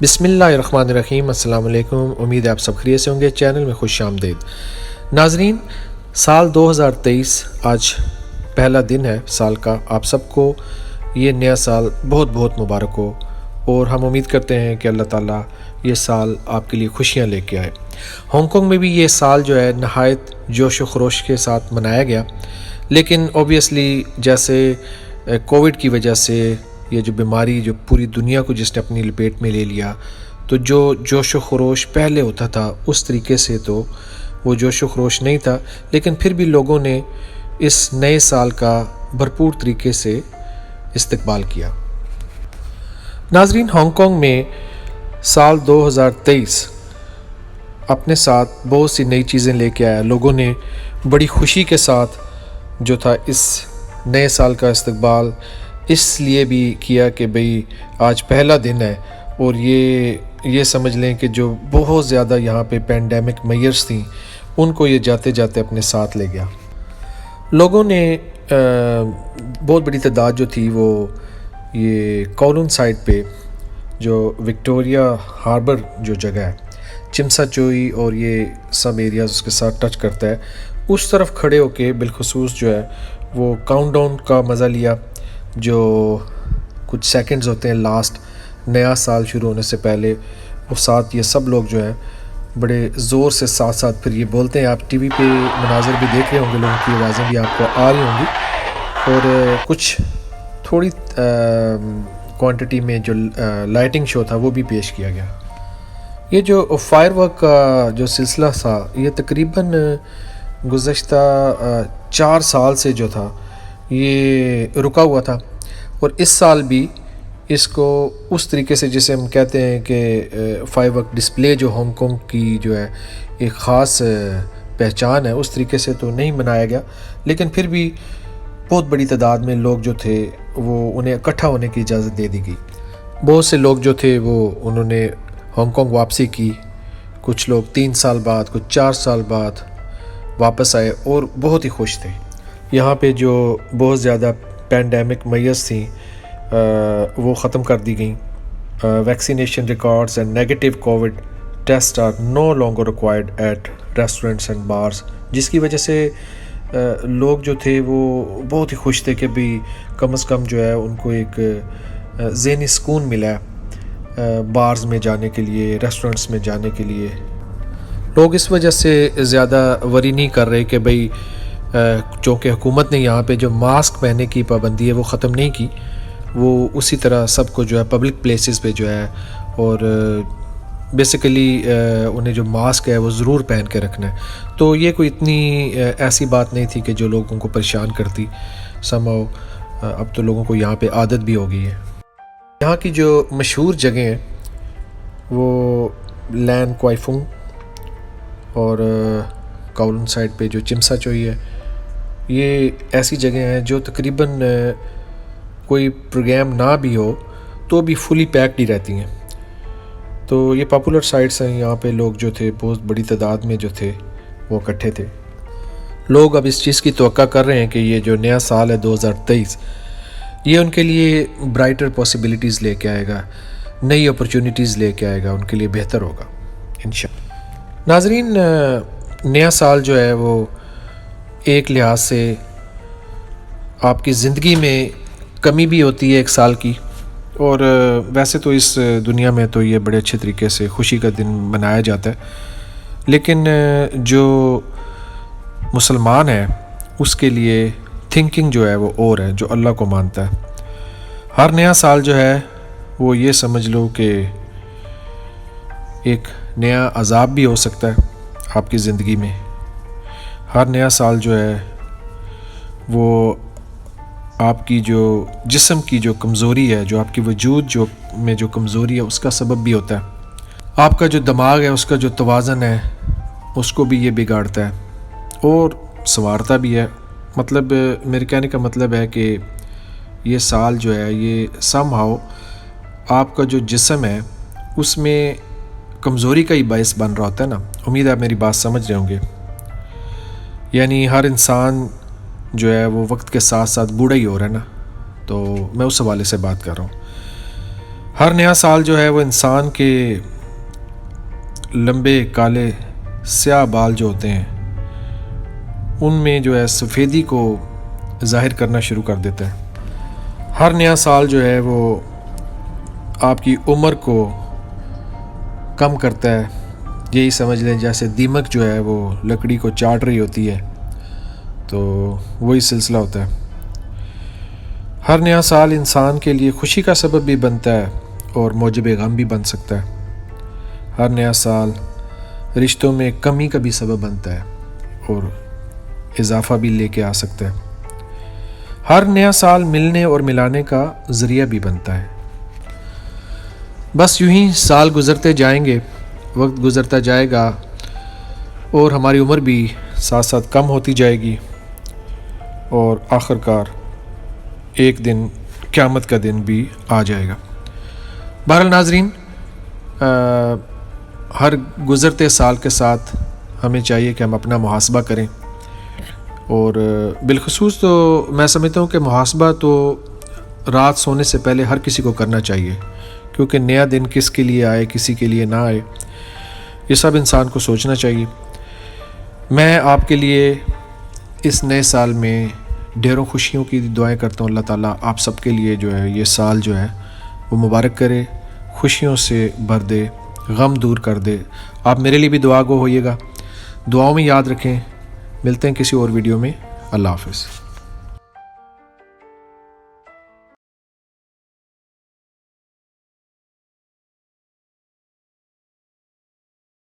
بسم اللہ الرحمن الرحیم۔ السلام علیکم، امید ہے آپ سب خیریت سے ہوں گے۔ چینل میں خوش آمدید ناظرین۔ سال 2023 آج پہلا دن ہے سال کا۔ آپ سب کو یہ نیا سال بہت بہت مبارک ہو، اور ہم امید کرتے ہیں کہ اللہ تعالیٰ یہ سال آپ کے لیے خوشیاں لے کے آئے۔ ہانگ کانگ میں بھی یہ سال جو ہے نہایت جوش و خروش کے ساتھ منایا گیا، لیکن اوبیسلی جیسے کووڈ کی وجہ سے یہ جو بیماری جو پوری دنیا کو جس نے اپنی لپیٹ میں لے لیا، تو جو جوش و خروش پہلے ہوتا تھا اس طریقے سے تو وہ جوش و خروش نہیں تھا، لیکن پھر بھی لوگوں نے اس نئے سال کا بھرپور طریقے سے استقبال کیا۔ ناظرین، ہانگ کانگ میں سال 2023 اپنے ساتھ بہت سی نئی چیزیں لے کے آیا۔ لوگوں نے بڑی خوشی کے ساتھ جو تھا اس نئے سال کا استقبال اس لیے بھی کیا کہ بھئی آج پہلا دن ہے، اور یہ سمجھ لیں کہ جو بہت زیادہ یہاں پہ پینڈیمک میئرز تھیں ان کو یہ جاتے جاتے اپنے ساتھ لے گیا۔ لوگوں نے بہت بڑی تعداد جو تھی وہ یہ کولون سائڈ پہ جو وکٹوریا ہاربر جو جگہ ہے، چمسا چوئی اور یہ سب ایریاز اس کے ساتھ ٹچ کرتا ہے، اس طرف کھڑے ہو کے بالخصوص جو ہے وہ کاؤنٹ ڈاؤن کا مزہ لیا، جو کچھ سیکنڈز ہوتے ہیں لاسٹ نیا سال شروع ہونے سے پہلے، اور ساتھ یہ سب لوگ جو ہیں بڑے زور سے ساتھ ساتھ پھر یہ بولتے ہیں۔ آپ ٹی وی پہ مناظر بھی دیکھ رہے ہوں گے، لوگوں کی آوازیں بھی آپ کو آ رہی ہوں گی، اور کچھ تھوڑی کوانٹٹی میں جو لائٹنگ شو تھا وہ بھی پیش کیا گیا۔ یہ جو فائر ورک کا جو سلسلہ تھا یہ تقریباً گزشتہ 4 سال سے جو تھا یہ رکا ہوا تھا، اور اس سال بھی اس کو اس طریقے سے جسے ہم کہتے ہیں کہ فائر ورک ڈسپلے جو ہانگ کانگ کی جو ہے ایک خاص پہچان ہے، اس طریقے سے تو نہیں منایا گیا، لیکن پھر بھی بہت بڑی تعداد میں لوگ جو تھے وہ انہیں اکٹھا ہونے کی اجازت دے دی گئی۔ بہت سے لوگ جو تھے وہ انہوں نے ہانگ کانگ واپسی کی، کچھ لوگ 3 سال بعد، کچھ 4 سال بعد واپس آئے اور بہت ہی خوش تھے۔ یہاں پہ جو بہت زیادہ پینڈیمک میئرز تھیں وہ ختم کر دی گئیں۔ Vaccination records and negative covid test are no longer required at restaurants and bars, جس کی وجہ سے لوگ جو تھے وہ بہت ہی خوش تھے کہ بھی کم از کم جو ہے ان کو ایک ذہنی سکون ملا ہے بارز میں جانے کے لیے، ریسٹورنٹس میں جانے کے لیے۔ لوگ اس وجہ سے زیادہ وری نہیں کر رہے کہ بھئی چونکہ حکومت نے یہاں پہ جو ماسک پہننے کی پابندی ہے وہ ختم نہیں کی، وہ اسی طرح سب کو جو ہے پبلک پلیسز پہ جو ہے اور بیسیکلی انہیں جو ماسک ہے وہ ضرور پہن کے رکھنا ہے۔ تو یہ کوئی اتنی ایسی بات نہیں تھی کہ جو لوگوں کو پریشان کرتی سماؤ۔ اب تو لوگوں کو یہاں پہ عادت بھی ہو گئی ہے۔ یہاں کی جو مشہور جگہیں ہیں وہ لین کوائے فنگ اور کولن سائڈ پہ جو چمسا چوئی ہے، یہ ایسی جگہیں ہیں جو تقریباً کوئی پروگرام نہ بھی ہو تو بھی فلی پیکڈ ہی رہتی ہیں۔ تو یہ پاپولر سائٹس ہیں، یہاں پہ لوگ جو تھے بہت بڑی تعداد میں جو تھے وہ اکٹھے تھے۔ لوگ اب اس چیز کی توقع کر رہے ہیں کہ یہ جو نیا سال ہے 2023 یہ ان کے لیے برائٹر پاسبلٹیز لے کے آئے گا، نئی اپرچونٹیز لے کے آئے گا، ان کے لیے بہتر ہوگا انشاءاللہ۔ ناظرین، نیا سال جو ہے وہ ایک لحاظ سے آپ کی زندگی میں کمی بھی ہوتی ہے ایک سال کی، اور ویسے تو اس دنیا میں تو یہ بڑے اچھے طریقے سے خوشی کا دن منایا جاتا ہے، لیکن جو مسلمان ہے اس کے لیے تھنکنگ جو ہے وہ اور ہے، جو اللہ کو مانتا ہے۔ ہر نیا سال جو ہے وہ یہ سمجھ لو کہ ایک نیا عذاب بھی ہو سکتا ہے آپ کی زندگی میں۔ ہر نیا سال جو ہے وہ آپ کی جو جسم کی جو کمزوری ہے، جو آپ کی وجود میں جو کمزوری ہے اس کا سبب بھی ہوتا ہے۔ آپ کا جو دماغ ہے اس کا جو توازن ہے اس کو بھی یہ بگاڑتا ہے اور سنوارتا بھی ہے۔ مطلب میرے کہنے کا مطلب ہے کہ یہ سال جو ہے یہ سم ہاؤ آپ کا جو جسم ہے اس میں کمزوری کا ہی باعث بن رہا ہوتا ہے نا۔ امید ہے آپ میری بات سمجھ رہے ہوں گے۔ یعنی ہر انسان جو ہے وہ وقت کے ساتھ ساتھ بوڑھا ہی ہو رہا ہے نا، تو میں اس حوالے سے بات کر رہا ہوں۔ ہر نیا سال جو ہے وہ انسان کے لمبے کالے سیاہ بال جو ہوتے ہیں ان میں جو ہے سفیدی کو ظاہر کرنا شروع کر دیتا ہے۔ ہر نیا سال جو ہے وہ آپ کی عمر کو کم کرتا ہے، یہی سمجھ لیں جیسے دیمک جو ہے وہ لکڑی کو چاٹ رہی ہوتی ہے، تو وہی سلسلہ ہوتا ہے۔ ہر نیا سال انسان کے لیے خوشی کا سبب بھی بنتا ہے اور موجب غم بھی بن سکتا ہے۔ ہر نیا سال رشتوں میں کمی کا بھی سبب بنتا ہے اور اضافہ بھی لے کے آ سکتا ہے۔ ہر نیا سال ملنے اور ملانے کا ذریعہ بھی بنتا ہے۔ بس یوں ہی سال گزرتے جائیں گے، وقت گزرتا جائے گا اور ہماری عمر بھی ساتھ ساتھ کم ہوتی جائے گی، اور آخر کار ایک دن قیامت کا دن بھی آ جائے گا۔ بہرحال ناظرین، ہر گزرتے سال کے ساتھ ہمیں چاہیے کہ ہم اپنا محاسبہ کریں، اور بالخصوص تو میں سمجھتا ہوں کہ محاسبہ تو رات سونے سے پہلے ہر کسی کو کرنا چاہیے، کیونکہ نیا دن کس کے لیے آئے کسی کے لیے نہ آئے، یہ سب انسان کو سوچنا چاہیے۔ میں آپ کے لیے اس نئے سال میں ڈھیروں خوشیوں کی دعائیں کرتا ہوں۔ اللہ تعالیٰ آپ سب کے لیے جو ہے یہ سال جو ہے وہ مبارک کرے، خوشیوں سے بھر دے، غم دور کر دے۔ آپ میرے لیے بھی دعا گو ہوئیے گا، دعاؤں میں یاد رکھیں۔ ملتے ہیں کسی اور ویڈیو میں۔ اللہ حافظ۔